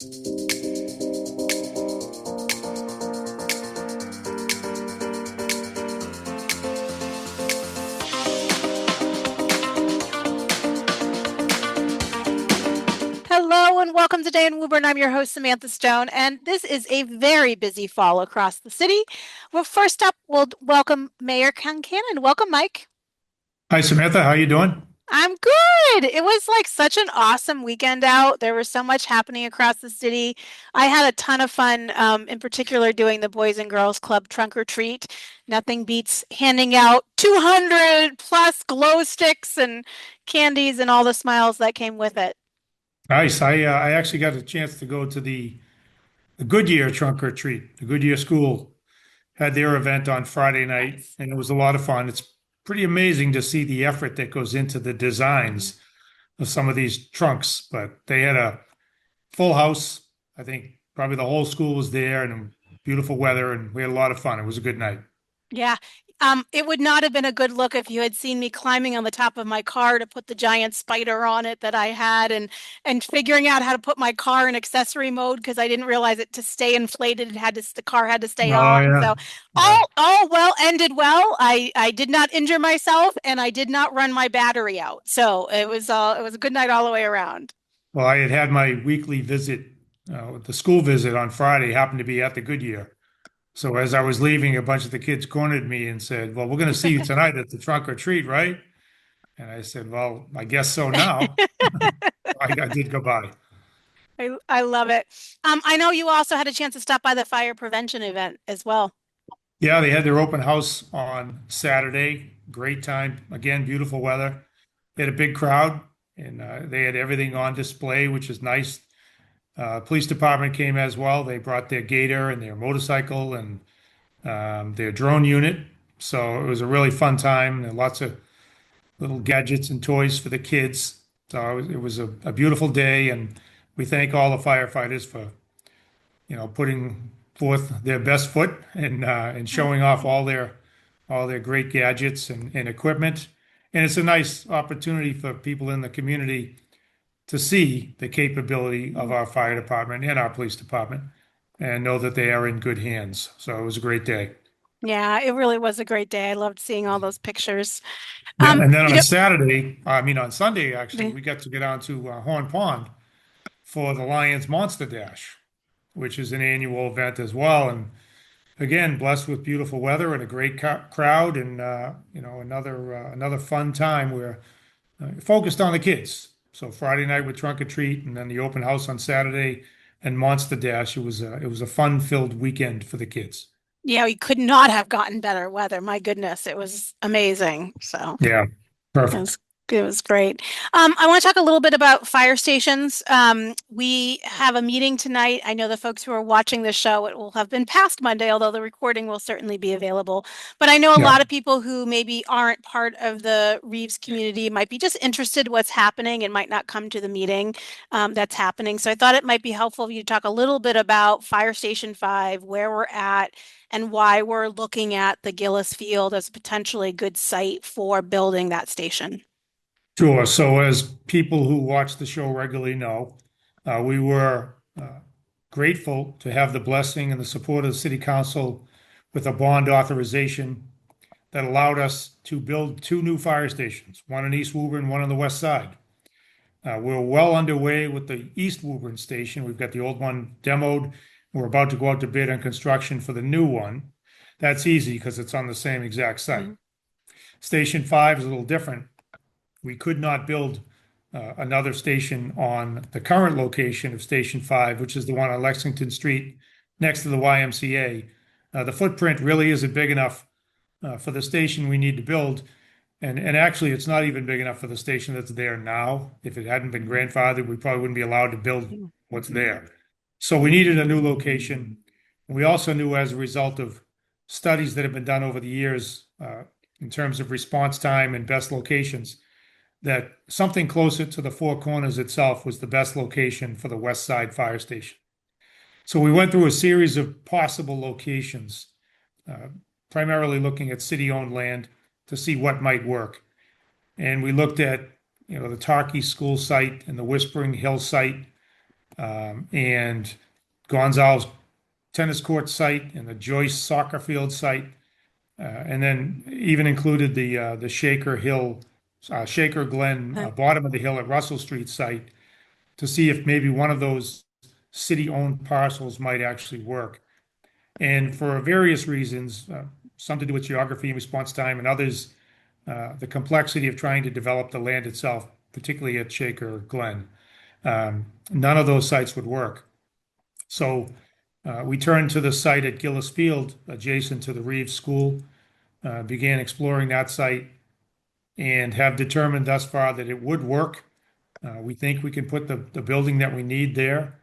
Hello and welcome to Day in Woburn. I'm your host, Samantha Stone, and this is a very busy fall across the city. Well, first up, we'll welcome Mayor Concannon. Welcome, Mike. Hi, Samantha. How you doing? I'm good. It was like such an awesome weekend out. There was so much happening across the city. I had a ton of fun, in particular doing the Boys and Girls Club trunk or treat. Nothing beats handing out 200 plus glow sticks and candies and all the smiles that came with it. Nice. I actually got a chance to go to the Goodyear trunk or treat. The Goodyear School had their event on Friday night, Nice. and it was a lot of fun. It's pretty amazing to see the effort that goes into the Mhm. designs of some of these trunks. But they had a full house. I think probably the whole school was there, and beautiful weather, and we had a lot of fun. It was a good night. Yeah. It would not have been a good look if you had seen me climbing on the top of my car to put the giant spider on it that I had and figuring out how to put my car in accessory mode because I didn't realize it to stay inflated, the car had to stay on. Oh yeah, So yeah. all well ended well. I did not injure myself and I did not run my battery out. So it was a good night all the way around. Well, I had had my weekly visit, the school visit on Friday, happened to be at the Goodyear. So as I was leaving, a bunch of the kids cornered me and said, "Well, we're going to see you tonight at the trunk or treat, right?" And I said, "Well, I guess so now." I did go by. I love it. I know you also had a chance to stop by the fire prevention event as well. Yeah, they had their open house on Saturday. Great time. Again, beautiful weather. They had a big crowd, and they had everything on display, which is nice. Police department came as well. They brought their gator and their motorcycle and their drone unit. So it was a really fun time. And lots of little gadgets and toys for the kids. So it was a beautiful day, and we thank all the firefighters for, putting forth their best foot and showing off all their great gadgets and equipment. And it's a nice opportunity for people in the community to see the capability of our fire department and our police department and know that they are in good hands. So it was a great day. Yeah, it really was a great day. I loved seeing all those pictures. Yeah, and then You on know, Saturday, I mean on Sunday actually, the- we got to get down to Horn Pond for the Lions Monster Dash, which is an annual event as well. And again, blessed with beautiful weather and a great crowd, and another fun time where focused on the kids. So Friday night with trunk or treat, and then the open house on Saturday and Monster Dash. It was a fun-filled weekend for the kids. yeah, we could not have gotten better weather. My goodness, it was amazing. So Yeah, it perfect. was it was great. I want to talk a little bit about fire stations. We have a meeting tonight. I know the folks who are watching the show, it will have been past Monday, although the recording will certainly be available. But I know a Yeah. lot of people who maybe aren't part of the Reeves community might be just interested what's happening and might not come to the meeting that's happening. So I thought it might be helpful if you talk a little bit about Fire Station 5, where we're at, and why we're looking at the Gillis Field as potentially a good site for building that station. Sure. So, as people who watch the show regularly know, we were grateful to have the blessing and the support of the city council with a bond authorization that allowed us to build two new fire stations, one in East Woburn, one on the west side. We're well underway with the East Woburn station. We've got the old one demoed. We're about to go out to bid on construction for the new one. That's easy because it's on the same exact site. Mhm. Station 5 is a little different. We could not build another station on the current location of Station 5, which is the one on Lexington Street next to the YMCA. The footprint really isn't big enough for the station we need to build. And actually, it's not even big enough for the station that's there now. If it hadn't been grandfathered, we probably wouldn't be allowed to build what's there. So we needed a new location. We also knew, as a result of studies that have been done over the years in terms of response time and best locations, that something closer to the Four Corners itself was the best location for the West Side Fire Station. So we went through a series of possible locations, uh, primarily looking at city-owned land to see what might work. And we looked at, the Tarkey School site and the Whispering Hill site. and Gonzalez tennis court site and the Joyce soccer field site, and then even included the Shaker Hill, Shaker Glen, bottom of the hill at Russell Street site to see if maybe one of those city-owned parcels might actually work. And for various reasons, some to do with geography and response time, and others, the complexity of trying to develop the land itself, particularly at Shaker Glen, none of those sites would work. So we turned to the site at Gillis Field, adjacent to the Reeves School, began exploring that site, and have determined thus far that it would work. We think we can put the building that we need there,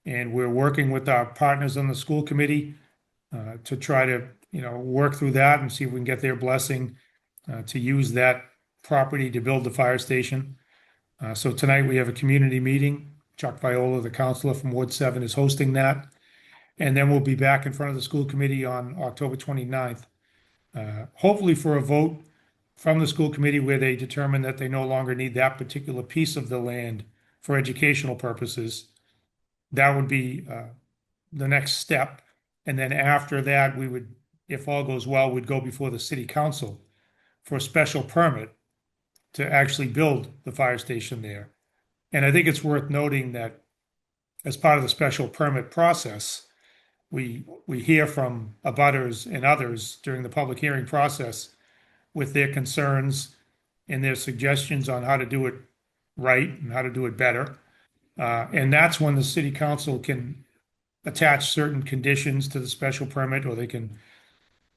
and we're working with our partners on the school committee to try to, work through that and see if we can get their blessing to use that property to build the fire station. So tonight we have a community meeting. Chuck Viola, the counselor from Ward 7, is hosting that. And then we'll be back in front of the school committee on October 29th, hopefully for a vote from the school committee where they determine that they no longer need that particular piece of the land for educational purposes. That would be the next step. And then after that, we would, if all goes well, would go before the city council for a special permit to actually build the fire station there. And I think it's worth noting that as part of the special permit process, we hear from abutters and others during the public hearing process with their concerns and their suggestions on how to do it right and how to do it better. And that's when the city council can attach certain conditions to the special permit, or they can,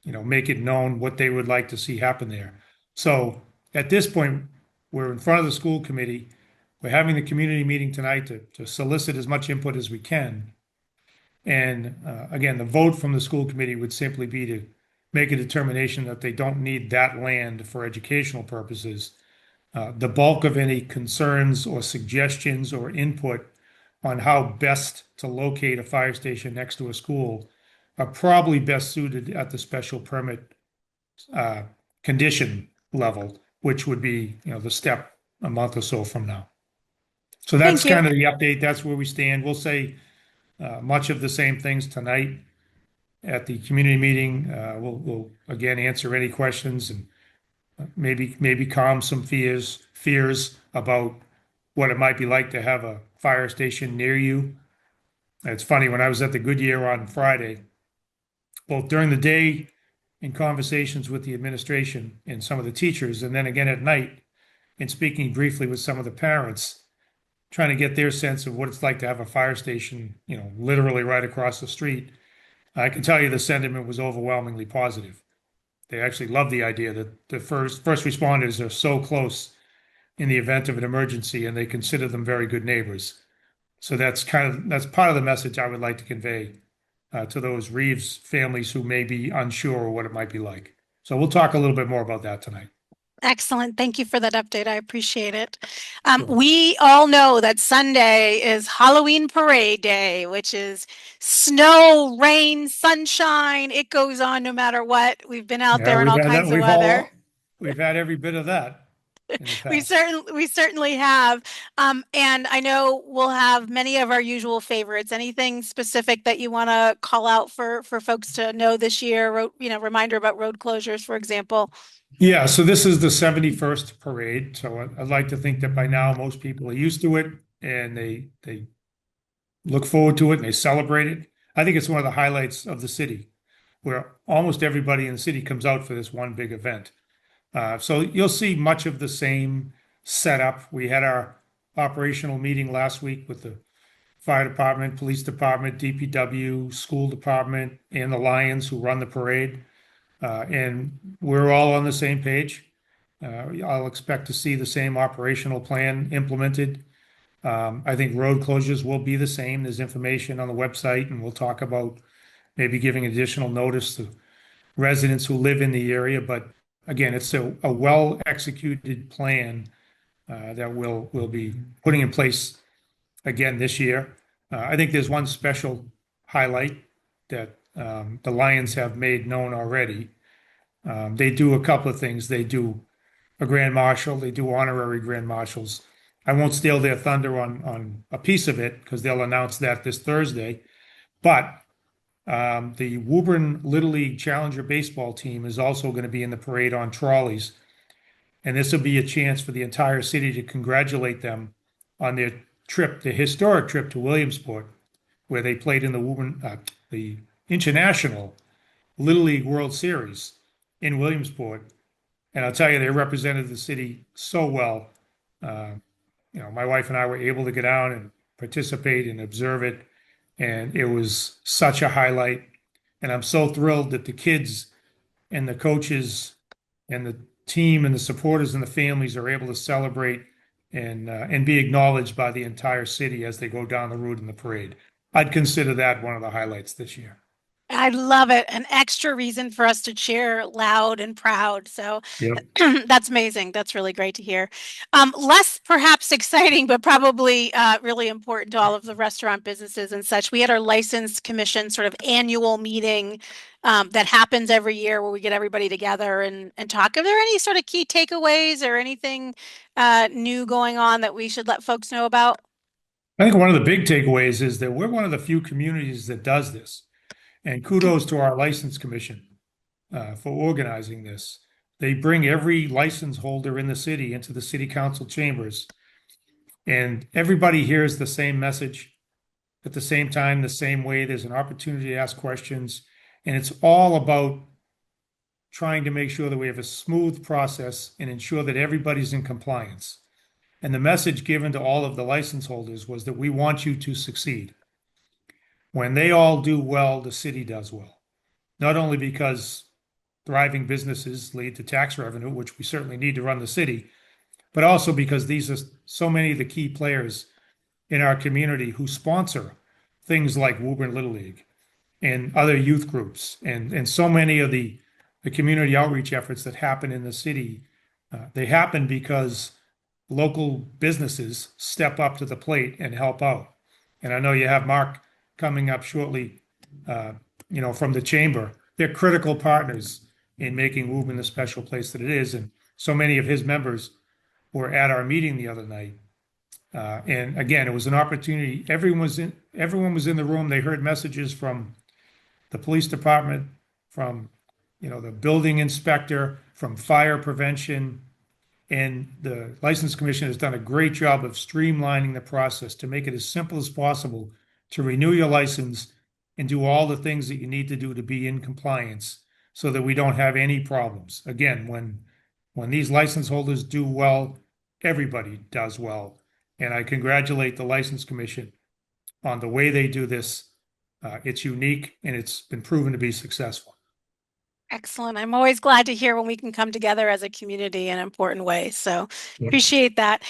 make it known what they would like to see happen there. So at this point, we're in front of the school committee. We're having the community meeting tonight to solicit as much input as we can. And again, the vote from the school committee would simply be to make a determination that they don't need that land for educational purposes. The bulk of any concerns or suggestions or input on how best to locate a fire station next to a school are probably best suited at the special permit condition level, which would be, the step a month or so from now. So that's Thank you. kind of the update. That's where we stand. We'll say much of the same things tonight at the community meeting. We'll again answer any questions and maybe calm some fears about what it might be like to have a fire station near you. It's funny, when I was at the Goodyear on Friday, both during the day in conversations with the administration and some of the teachers, and then again at night in speaking briefly with some of the parents, trying to get their sense of what it's like to have a fire station, literally right across the street. I can tell you the sentiment was overwhelmingly positive. They actually love the idea that the first responders are so close in the event of an emergency, and they consider them very good neighbors. So that's part of the message I would like to convey to those Reeves families who may be unsure what it might be like. So we'll talk a little bit more about that tonight. Excellent. Thank you for that update. I appreciate it. Sure. We all know that Sunday is Halloween Parade Day, which is snow, rain, sunshine. It goes on no matter what. We've been out Yeah, there in we've all had that. kinds of weather. We've had every bit of that in the We past. certainly have. And I know we'll have many of our usual favorites. Anything specific that you want to call out for folks to know this year? Reminder about road closures, for example. Yeah, so this is the 71st parade. So I'd like to think that by now most people are used to it and they look forward to it and they celebrate it. I think it's one of the highlights of the city, where almost everybody in the city comes out for this one big event. So you'll see much of the same setup. We had our operational meeting last week with the fire department, police department, DPW, school department, and the Lions who run the parade. And we're all on the same page. I'll expect to see the same operational plan implemented. I think road closures will be the same. There's information on the website, and we'll talk about maybe giving additional notice to residents who live in the area. But again, it's a well-executed plan that we'll be putting in place again this year. I think there's one special highlight that the Lions have made known already. They do a couple of things. They do a grand marshal. They do honorary grand marshals. I won't steal their thunder on a piece of it because they'll announce that this Thursday. But the Woburn Little League Challenger baseball team is also going to be in the parade on trolleys. And this will be a chance for the entire city to congratulate them on their trip, the historic trip to Williamsport, where they played in the International Little League World Series in Williamsport. And I'll tell you, they represented the city so well. Uh, my wife and I were able to get out and participate and observe it. And it was such a highlight. And I'm so thrilled that the kids and the coaches and the team and the supporters and the families are able to celebrate and be acknowledged by the entire city as they go down the route in the parade. I'd consider that one of the highlights this year. I love it. An extra reason for us to cheer loud and proud. So Yep. that's amazing. That's really great to hear. Less perhaps exciting, but probably really important to all of the restaurant businesses and such. We had our license commission sort of annual meeting that happens every year where we get everybody together and talk. Are there any sort of key takeaways or anything new going on that we should let folks know about? I think one of the big takeaways is that we're one of the few communities that does this. And kudos to our license commission for organizing this. They bring every license holder in the city into the city council chambers, and everybody hears the same message at the same time, the same way. There's an opportunity to ask questions, and it's all about trying to make sure that we have a smooth process and ensure that everybody's in compliance. And the message given to all of the license holders was that we want you to succeed. When they all do well, the city does well. Not only because thriving businesses lead to tax revenue, which we certainly need to run the city, but also because these are so many of the key players in our community who sponsor things like Woburn Little League and other youth groups and so many of the community outreach efforts that happen in the city. They happen because local businesses step up to the plate and help out. And I know you have Mark coming up shortly, from the chamber. They're critical partners in making Woburn the special place that it is. And so many of his members were at our meeting the other night. And again, it was an opportunity. Everyone was in the room. They heard messages from the police department, from the building inspector, from fire prevention, and the license commission has done a great job of streamlining the process to make it as simple as possible to renew your license and do all the things that you need to do to be in compliance so that we don't have any problems. Again, when these license holders do well, everybody does well. And I congratulate the License Commission on the way they do this. It's unique and it's been proven to be successful. Excellent. I'm always glad to hear when we can come together as a community in important ways. So Yep. appreciate that.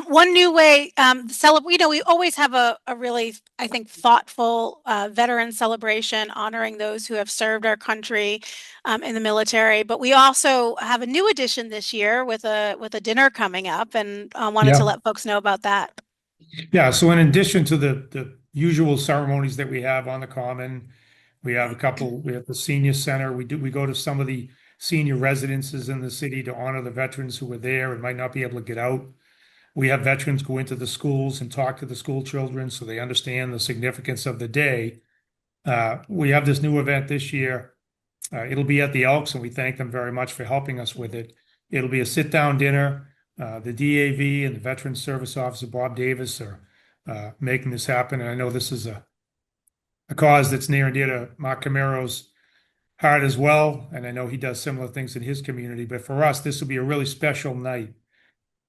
One new way, we always have a really, I think, thoughtful veteran celebration honoring those who have served our country in the military. But we also have a new addition this year with a dinner coming up, and wanted to Yeah. let folks know about that. Yeah. So in addition to the usual ceremonies that we have on the common, we have we have the senior center. We go to some of the senior residences in the city to honor the veterans who were there and might not be able to get out. We have veterans go into the schools and talk to the school children so they understand the significance of the day. We have this new event this year. It'll be at the Elks, and we thank them very much for helping us with it. It'll be a sit-down dinner. The DAV and the Veterans Service Officer, Bob Davis, are making this happen. And I know this is a cause that's near and dear to Mark Comeiro's heart as well. And I know he does similar things in his community. But for us, this will be a really special night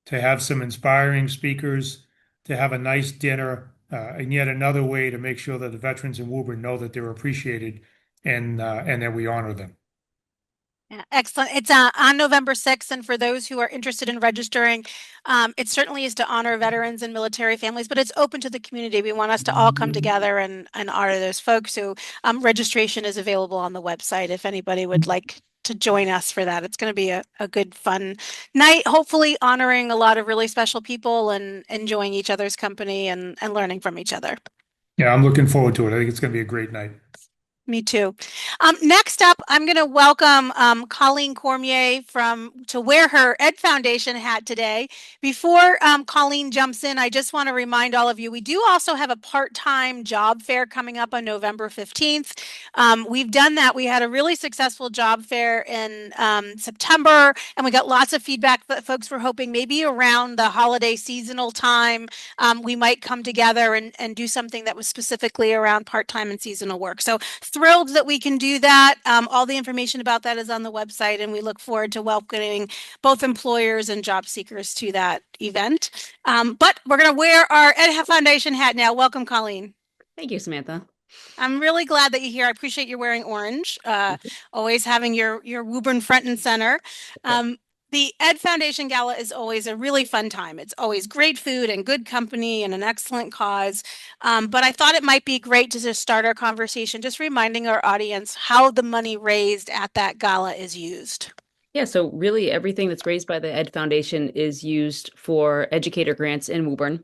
to have some inspiring speakers, to have a nice dinner, and yet another way to make sure that the veterans in Woburn know that they're appreciated and that we honor them. Yeah, excellent. It's on November 6th, and for those who are interested in registering, it certainly is to honor veterans and military families, but it's open to the community. We want us to all come together and honor those folks. So registration is available on the website if anybody would like to join us for that. It's going to be a good, fun night, hopefully honoring a lot of really special people and enjoying each other's company and learning from each other. Yeah, I'm looking forward to it. I think it's going to be a great night. Me too. Next up, I'm going to welcome Colleen Cormier to wear her Ed Foundation hat today. Before Colleen jumps in, I just want to remind all of you, we do also have a part-time job fair coming up on November 15th. We've done that. We had a really successful job fair in September, and we got lots of feedback that folks were hoping maybe around the holiday seasonal time, we might come together and do something that was specifically around part-time and seasonal work. So thrilled that we can do that. All the information about that is on the website, and we look forward to welcoming both employers and job seekers to that event. But we're going to wear our Ed Foundation hat now. Welcome, Colleen. Thank you, Samantha. I'm really glad that you're here. I appreciate you wearing orange, always having your Woburn front and center. The Ed Foundation Gala is always a really fun time. It's always great food and good company and an excellent cause. But I thought it might be great to just start our conversation, just reminding our audience how the money raised at that gala is used. Yeah, so really everything that's raised by the Ed Foundation is used for educator grants in Woburn.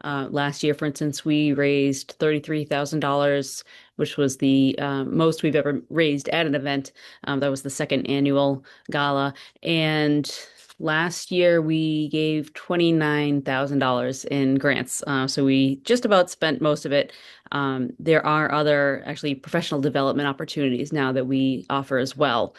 Last year, for instance, we raised $33,000, which was the most we've ever raised at an event. That was the second annual gala. And last year, we gave $29,000 in grants. So we just about spent most of it. There are other actually professional development opportunities now that we offer as well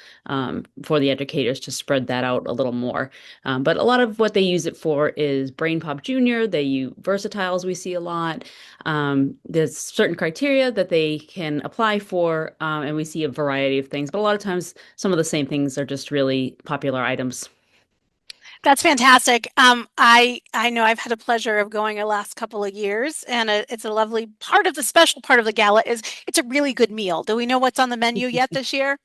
for the educators to spread that out a little more. But a lot of what they use it for is Brain Pop Junior. They use versatiles we see a lot. There's certain criteria that they can apply for, and we see a variety of things. But a lot of times, some of the same things are just really popular items. That's fantastic. I know I've had a pleasure of going the last couple of years, and it's a lovely part of the special part of the gala is it's a really good meal. Do we know what's on the menu yet this year?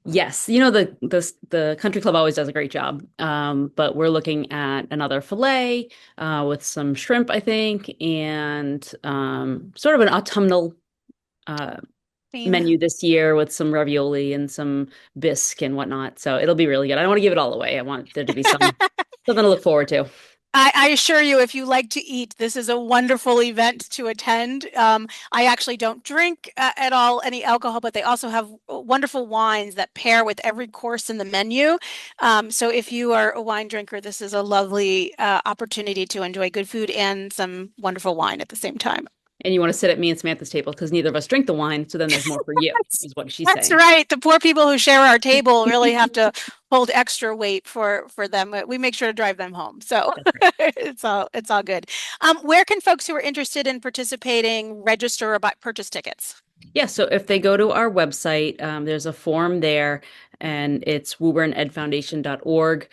Yes, you know the country club always does a great job, but we're looking at another fillet with some shrimp, I think, and sort of an autumnal menu this year with some ravioli and some bisque and whatnot. So it'll be really good. I don't want to give it all away. I want there to be something to look forward to. I assure you, if you like to eat, this is a wonderful event to attend. I actually don't drink at all any alcohol, but they also have wonderful wines that pair with every course in the menu. So if you are a wine drinker, this is a lovely opportunity to enjoy good food and some wonderful wine at the same time. And you want to sit at me and Samantha's table because neither of us drink the wine, so then there's more for you, is what she's saying. That's right. The poor people who share our table really have to hold extra weight for them. We make sure to drive them home. So right. it's all good. Where can folks who are interested in participating register or purchase tickets? Yeah, so if they go to our website, there's a form there, and it's woburnedfoundation.org.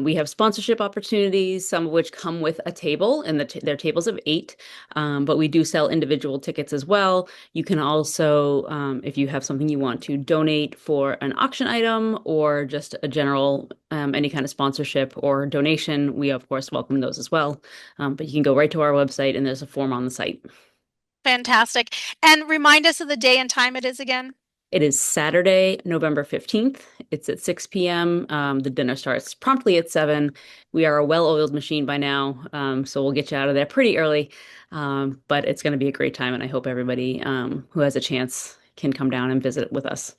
We have sponsorship opportunities, some of which come with a table, and they're tables of 8, but we do sell individual tickets as well. You can also, if you have something you want to donate for an auction item or just a general, any kind of sponsorship or donation, we of course welcome those as well. But you can go right to our website, and there's a form on the site. Fantastic. And remind us of the day and time it is again. It is Saturday, November 15th. It's at 6 p.m. The dinner starts promptly at 7. We are a well-oiled machine by now, so we'll get you out of there pretty early. But it's going to be a great time, and I hope everybody who has a chance can come down and visit with us.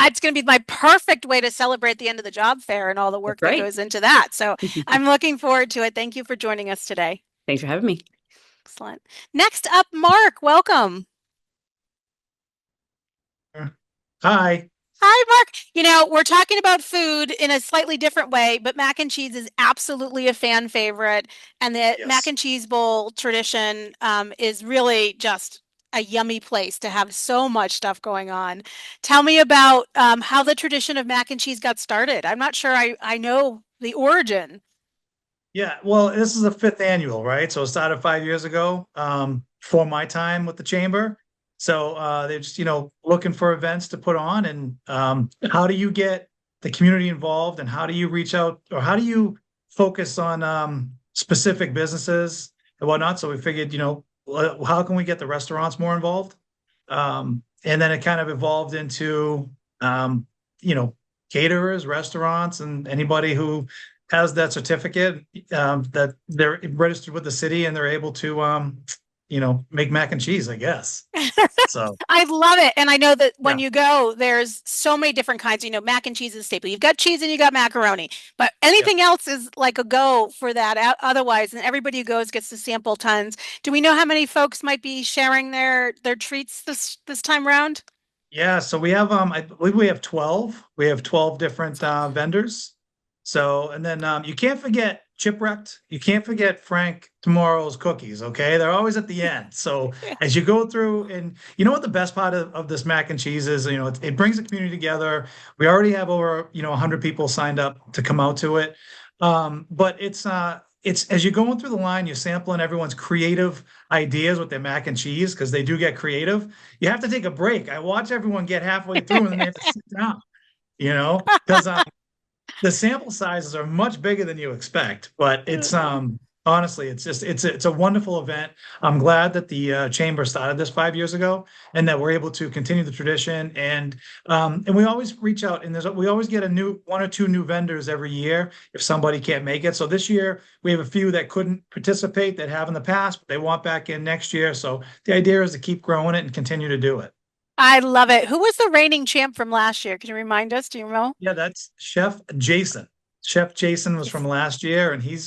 It's going to be my perfect way to celebrate the end of the job fair and all the work that goes into that. So I'm looking forward to it. Thank you for joining us today. Thanks for having me. Excellent. Next up, Mark, welcome. Hi. Hi, Mark. You know, we're talking about food in a slightly different way, but mac and cheese is absolutely a fan favorite. And the mac and cheese bowl tradition is really just a yummy place to have so much stuff going on. Tell me about how the tradition of mac and cheese got started. I'm not sure I know the origin. Yeah, well, this is the 5th annual, right? So it started 5 years ago for my time with the chamber. So they're just, looking for events to put on. And how do you get the community involved, and how do you reach out, or how do you focus on specific businesses and whatnot? So we figured, how can we get the restaurants more involved? And then it kind of evolved into, caterers, restaurants, and anybody who has that certificate that they're registered with the city and they're able to make mac and cheese, I guess. So I love it. And I know that yeah, when you go, there's so many different kinds. Mac and cheese is a staple. You've got cheese and you got macaroni, but yeah. anything else is like a go for that. Otherwise, and everybody who goes gets to sample tons. Do we know how many folks might be sharing their treats this time round? Yeah, so we have I believe we have 12. We have 12 different vendors. So and then you can't forget Chipwrecked. You can't forget Frank Tomorrow's cookies, okay? They're always at the end. So as you go through and you know what the best part of this mac and cheese is, it brings the community together. We already have over, 100 people signed up to come out to it. But it's as you're going through the line, you're sampling everyone's creative ideas with their mac and cheese because they do get creative. You have to take a break. I watch everyone get halfway through and then they have to sit down, because the sample sizes are much bigger than you expect, but it's honestly, it's a wonderful event. I'm glad that the chamber started this 5 years ago and that we're able to continue the tradition. And we always reach out and we always get one or two new vendors every year if somebody can't make it. So this year we have a few that couldn't participate that have in the past, but they want back in next year. So the idea is to keep growing it and continue to do it. I love it. Who was the reigning champ from last year? Can you remind us? Do you know? Yeah, that's Chef Jason. Chef Jason was from last year, and he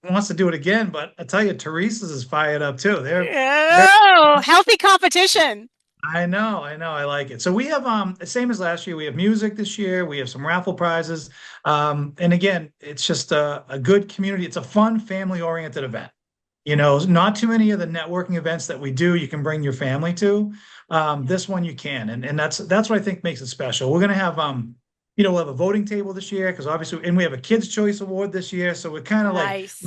wants to do it again. But I tell you, Teresa's is fired up too. They're Oh, healthy competition. I know, I like it. So we have the same as last year. We have music this year. We have some raffle prizes. And again, it's just a good community. It's a fun, family-oriented event. Not too many of the networking events that we do, you can bring your family to. This one you can, and that's what I think makes it special. We're gonna have we'll have a voting table this year because obviously, and we have a Kids' Choice Award this year. So we're kind of Nice.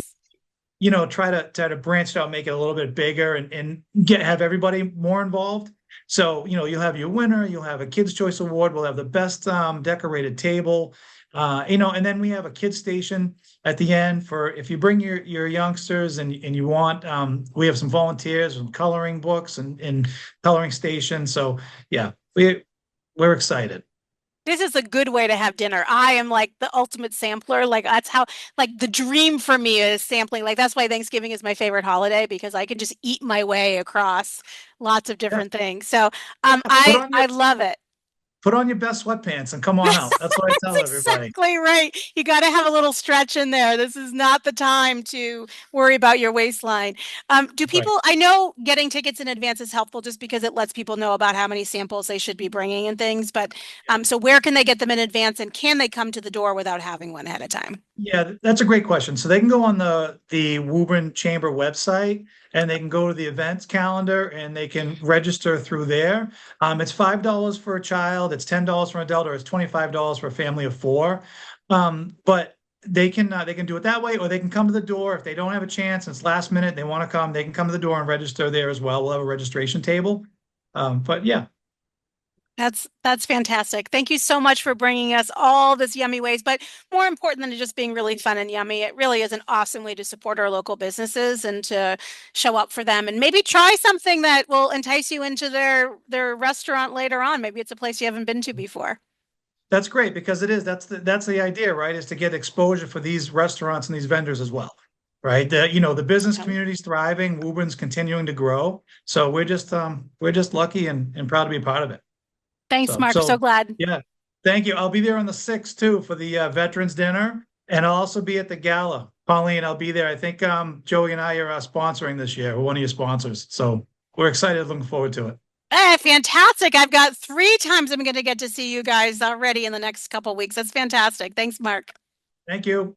try to branch it out, make it a little bit bigger and have everybody more involved. So, you'll have your winner, you'll have a Kids' Choice Award, we'll have the best decorated table, and then we have a kids station at the end for if you bring your youngsters and you want, we have some volunteers and coloring books and coloring stations. So yeah, we're excited. This is a good way to have dinner. I am like the ultimate sampler. Like that's how, like the dream for me is sampling. Like that's why Thanksgiving is my favorite holiday because I can just eat my way across lots of different things. So I love it. Put on your best sweatpants and come on out. That's what I tell That's everybody. exactly right. You got to have a little stretch in there. This is not the time to worry about your waistline. Do people, I know getting tickets in advance is helpful just because it lets people know about how many samples they should be bringing and things. But so where can they get them in advance and can they come to the door without having one ahead of time? Yeah, that's a great question. So they can go on the Woburn Chamber website and they can go to the events calendar and they can register through there. It's $5 for a child, it's $10 for an adult, or it's $25 for a family of four. But they can do it that way, or they can come to the door if they don't have a chance. And it's last minute, they want to come. They can come to the door and register there as well. We'll have a registration table. But yeah. That's fantastic. Thank you so much for bringing us all this yummy ways, but more important than it just being really fun and yummy, it really is an awesome way to support our local businesses and to show up for them and maybe try something that will entice you into their restaurant later on. Maybe it's a place you haven't been to before. That's great because it is. That's the idea, right? Is to get exposure for these restaurants and these vendors as well. Right. The business community is thriving. Woburn's continuing to grow. So we're just lucky and proud to be a part of it. Thanks, Mark. So glad. Yeah. Thank you. I'll be there on the 6th too for the Veterans Dinner. And I'll also be at the gala. Colleen, I'll be there. I think Joey and I are sponsoring this year. We're one of your sponsors. So we're excited, looking forward to it. Fantastic. I've got 3 times I'm going to get to see you guys already in the next couple of weeks. That's fantastic. Thanks, Mark. Thank you.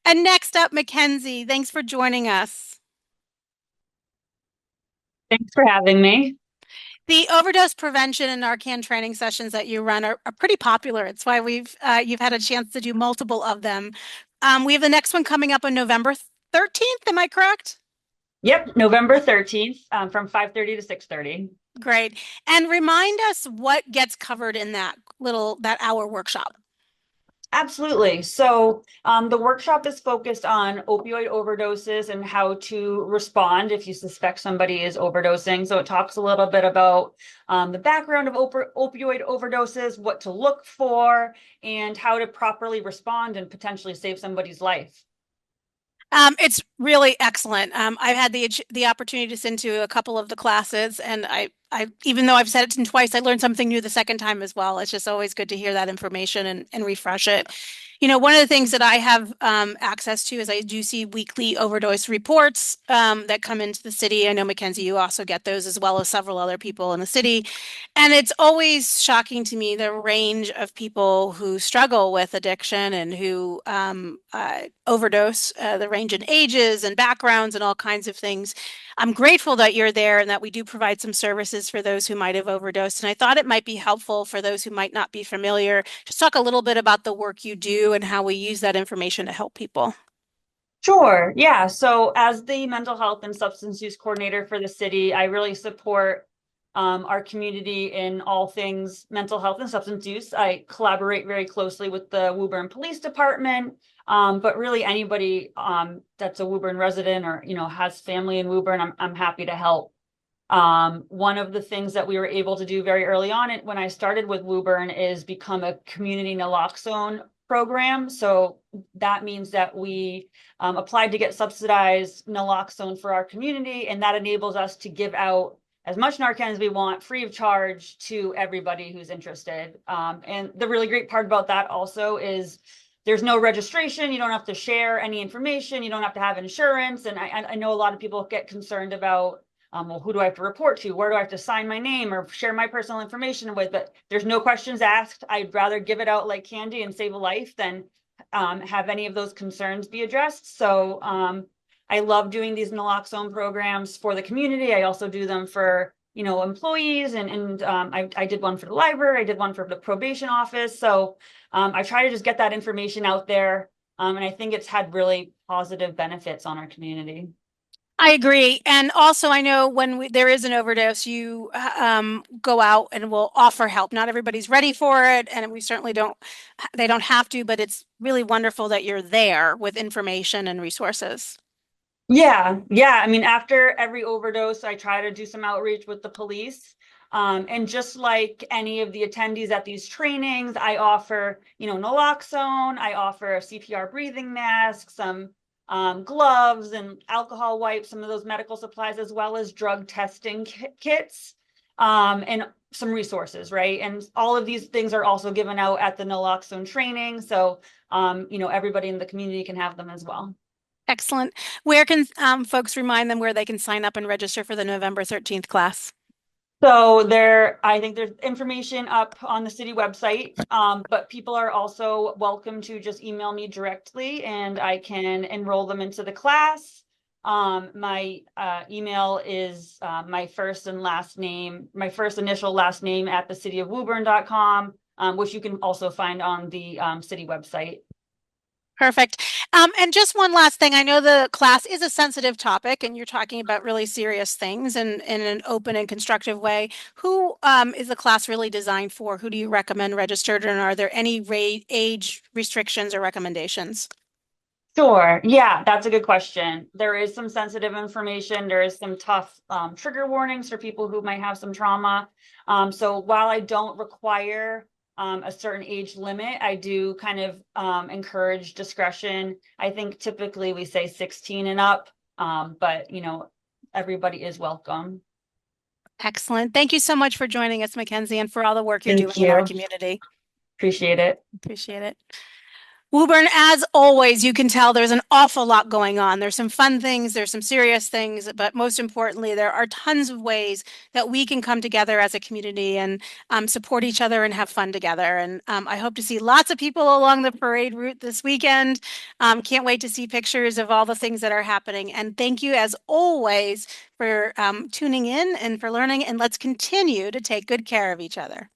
And next up, Mackenzie. Thanks for joining us. Thanks for having me. The overdose prevention and Narcan training sessions that you run are pretty popular. It's why you've had a chance to do multiple of them. We have the next one coming up on November 13th. Am I correct? Yep, November 13th from 5:30 to 6:30. Great. And remind us what gets covered in that hour workshop. Absolutely. So the workshop is focused on opioid overdoses and how to respond if you suspect somebody is overdosing. So it talks a little bit about the background of opioid overdoses, what to look for, and how to properly respond and potentially save somebody's life. It's really excellent. I've had the opportunity to sit into a couple of the classes, and I even though I've said it twice, I learned something new the second time as well. It's just always good to hear that information and refresh it. You know, one of the things that I have access to is I do see weekly overdose reports that come into the city. I know Mackenzie, you also get those as well as several other people in the city. And it's always shocking to me the range of people who struggle with addiction and who overdose, the range in ages and backgrounds and all kinds of things. I'm grateful that you're there and that we do provide some services for those who might have overdosed. And I thought it might be helpful for those who might not be familiar. Just talk a little bit about the work you do and how we use that information to help people. Sure. Yeah. So as the mental health and substance use coordinator for the city, I really support our community in all things mental health and substance use. I collaborate very closely with the Woburn Police Department, but really anybody that's a Woburn resident or has family in Woburn, I'm happy to help. One of the things that we were able to do very early on when I started with Woburn is become a community naloxone program. So that means that we applied to get subsidized naloxone for our community, and that enables us to give out as much Narcan as we want, free of charge to everybody who's interested. And the really great part about that also is there's no registration. You don't have to share any information. You don't have to have insurance. And I know a lot of people get concerned about, well, who do I have to report to? Where do I have to sign my name or share my personal information with? But there's no questions asked. I'd rather give it out like candy and save a life than have any of those concerns be addressed. So I love doing these naloxone programs for the community. I also do them for, employees and I did one for the library. I did one for the probation office. So I try to just get that information out there. And I think it's had really positive benefits on our community. I agree. And also, I know when there is an overdose, you go out and will offer help. Not everybody's ready for it, and we certainly they don't have to, but it's really wonderful that you're there with information and resources. Yeah. I mean, after every overdose, I try to do some outreach with the police. And just like any of the attendees at these trainings, I offer, naloxone, I offer a CPR breathing mask, some gloves and alcohol wipes, some of those medical supplies, as well as drug testing kits, and some resources, right? And all of these things are also given out at the naloxone training. So, everybody in the community can have them as well. Excellent. Where can folks remind them where they can sign up and register for the November 13th class? So I think there's information up on the city website, but people are also welcome to just email me directly and I can enroll them into the class. My email is my first initial last name at thecityofwoburn.com, which you can also find on the city website. Perfect. And just one last thing. I know the class is a sensitive topic and you're talking about really serious things and in an open and constructive way. Who is the class really designed for? Who do you recommend registered, and are there any age restrictions or recommendations? Sure. Yeah, that's a good question. There is some sensitive information. There is some tough trigger warnings for people who might have some trauma. So while I don't require a certain age limit, I do kind of encourage discretion. I think typically we say 16 and up, but everybody is welcome. Excellent. Thank you so much for joining us, Mackenzie, and for all the work you're Thank doing in our you. community. Appreciate it. Appreciate it. Woburn, as always, you can tell there's an awful lot going on. There's some fun things, there's some serious things, but most importantly, there are tons of ways that we can come together as a community and support each other and have fun together. And I hope to see lots of people along the parade route this weekend. Can't wait to see pictures of all the things that are happening. And thank you, as always, for tuning in and for learning. And let's continue to take good care of each other.